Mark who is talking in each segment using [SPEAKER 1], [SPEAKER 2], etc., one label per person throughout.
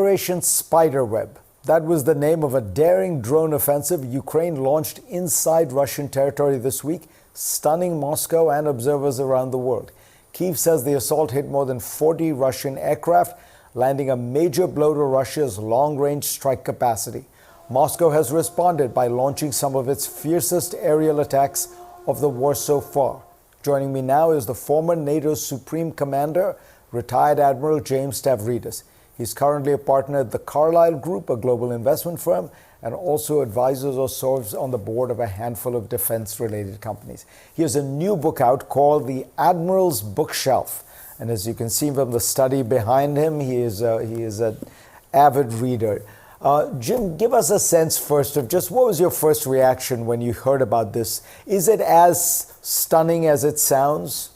[SPEAKER 1] Operation Spiderweb. That was the name of a daring drone offensive Ukraine launched inside Russian territory this week, stunning Moscow and observers around the world. Kyiv says the assault hit more than 40 Russian aircraft, landing a major blow to Russia's long-range strike capacity. Moscow has responded by launching some of its fiercest aerial attacks of the war so far. Joining me now is the former NATO Supreme Commander, retired Admiral James Stavridis. He's currently a partner at the Carlyle Group, a global investment firm, and also advises or serves on the board of a handful of defense-related companies. He has a new book out called The Admiral's Bookshelf. And as you can see from the study behind him, he is an avid reader. Jim, give us a sense first of just what was your first reaction when you heard about this? Is it as stunning as it sounds?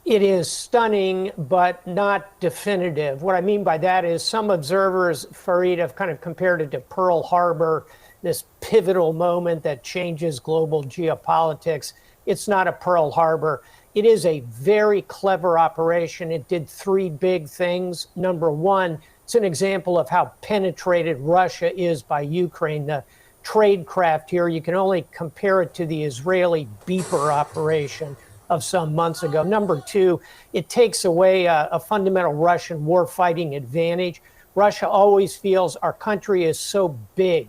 [SPEAKER 2] It is stunning, but not definitive. What I mean by that is some observers, Fareed, have kind of compared it to Pearl Harbor, this pivotal moment that changes global geopolitics. It's not a Pearl Harbor. It is a very clever operation. It did three big things. Number one, it's an example of how penetrated Russia is by Ukraine. The trade craft here, you can only compare it to the Israeli beeper operation of some months ago. Number two, it takes away a fundamental Russian warfighting advantage. Russia always feels our country is so big,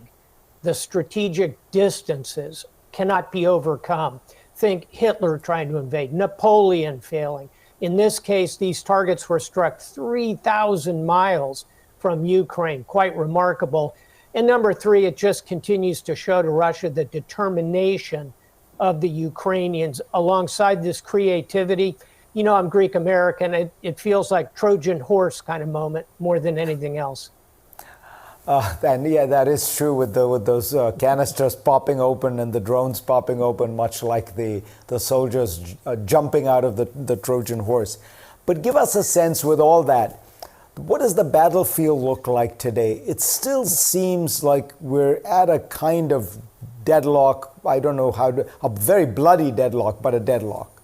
[SPEAKER 2] the strategic distances cannot be overcome. Think Hitler trying to invade, Napoleon failing. In this case, these targets were struck 3,000 miles from Ukraine. Quite remarkable. And number three, it just continues to show to Russia the determination of the Ukrainians alongside this creativity. You know, I'm Greek American. It feels like Trojan horse kind of moment more than anything else.
[SPEAKER 1] And yeah, that is true with those canisters popping open and the drones popping open, much like the soldiers jumping out of the Trojan horse. But give us a sense with all that. What does the battlefield look like today? It still seems like we're at a kind of deadlock. I don't know a very bloody deadlock, but a deadlock.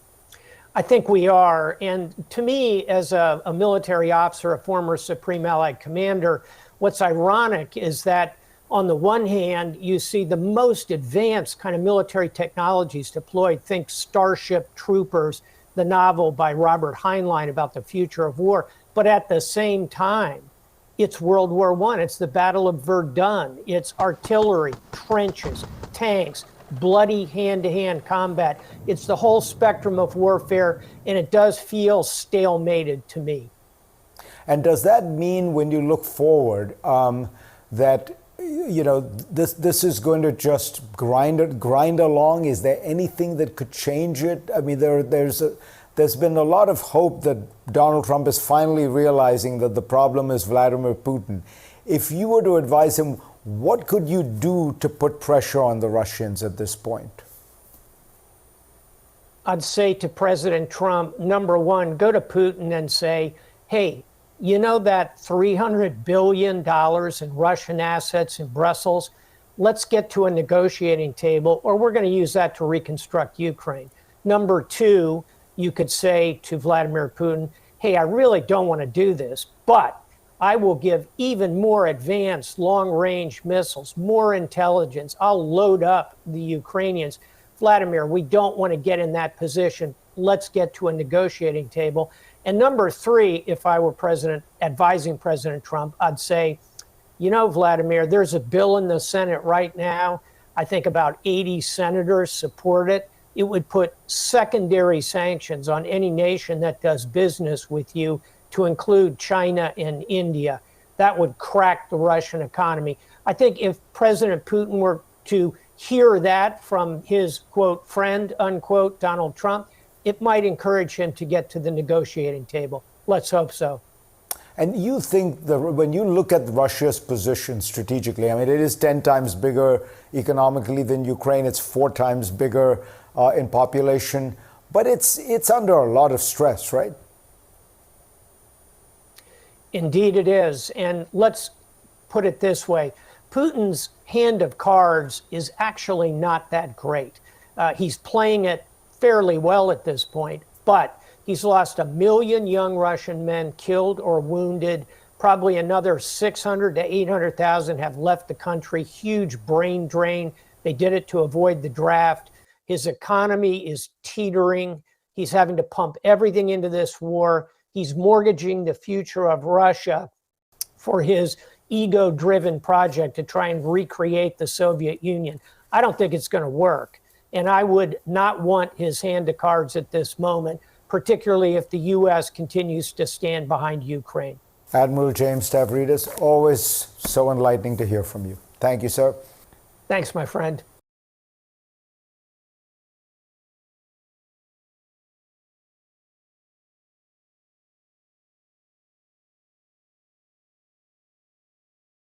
[SPEAKER 2] I think we are. And to me, as a military officer, a former Supreme Allied Commander, what's ironic is that on the one hand, you see the most advanced kind of military technologies deployed. Think Starship Troopers, the novel by Robert Heinlein about the future of war. But at the same time, it's World War I. It's the Battle of Verdun. It's artillery, trenches, tanks, bloody hand-to-hand combat. It's the whole spectrum of warfare, and it does feel stalemated to me.
[SPEAKER 1] And does that mean, when you look forward, that this is going to just grind along? Is there anything that could change it? I mean, there's been a lot of hope that Donald Trump is finally realizing that the problem is Vladimir Putin. If you were to advise him, what could you do to put pressure on the Russians at this point?
[SPEAKER 2] I'd say to President Trump, number one, go to Putin and say, hey, you know that $300 billion in Russian assets in Brussels? Let's get to a negotiating table, or we're going to use that to reconstruct Ukraine. Number two, you could say to Vladimir Putin, hey, I really don't want to do this, but I will give even more advanced long-range missiles, more intelligence. I'll load up the Ukrainians. Vladimir, we don't want to get in that position. Let's get to a negotiating table. And number three, if I were advising President Trump, I'd say, you know, Vladimir, there's a bill in the Senate right now. I think about 80 senators support it. It would put secondary sanctions on any nation that does business with you, to include China and India. That would crack the Russian economy. I think if President Putin were to hear that from his, quote, friend, unquote, Donald Trump, it might encourage him to get to the negotiating table. Let's hope so.
[SPEAKER 1] And you think that when you look at Russia's position strategically, I mean, it is 10 times bigger economically than Ukraine. It's 4 times bigger in population, but it's under a lot of stress, right?
[SPEAKER 2] Indeed it is. And let's put it this way. Putin's hand of cards is actually not that great. He's playing it fairly well at this point, but He's lost 1 million young Russian men killed or wounded. Probably another 600 to 800,000 have left the country. Huge brain drain. They did it to avoid the draft. His economy is teetering. He's having to pump everything into this war. He's mortgaging the future of Russia for his ego-driven project to try and recreate the Soviet Union. I don't think it's going to work. And I would not want his hand of cards at this moment, particularly if the U.S. continues to stand behind Ukraine.
[SPEAKER 1] Admiral James Stavridis, always so enlightening to hear from you. Thank you, sir.
[SPEAKER 2] Thanks, my friend.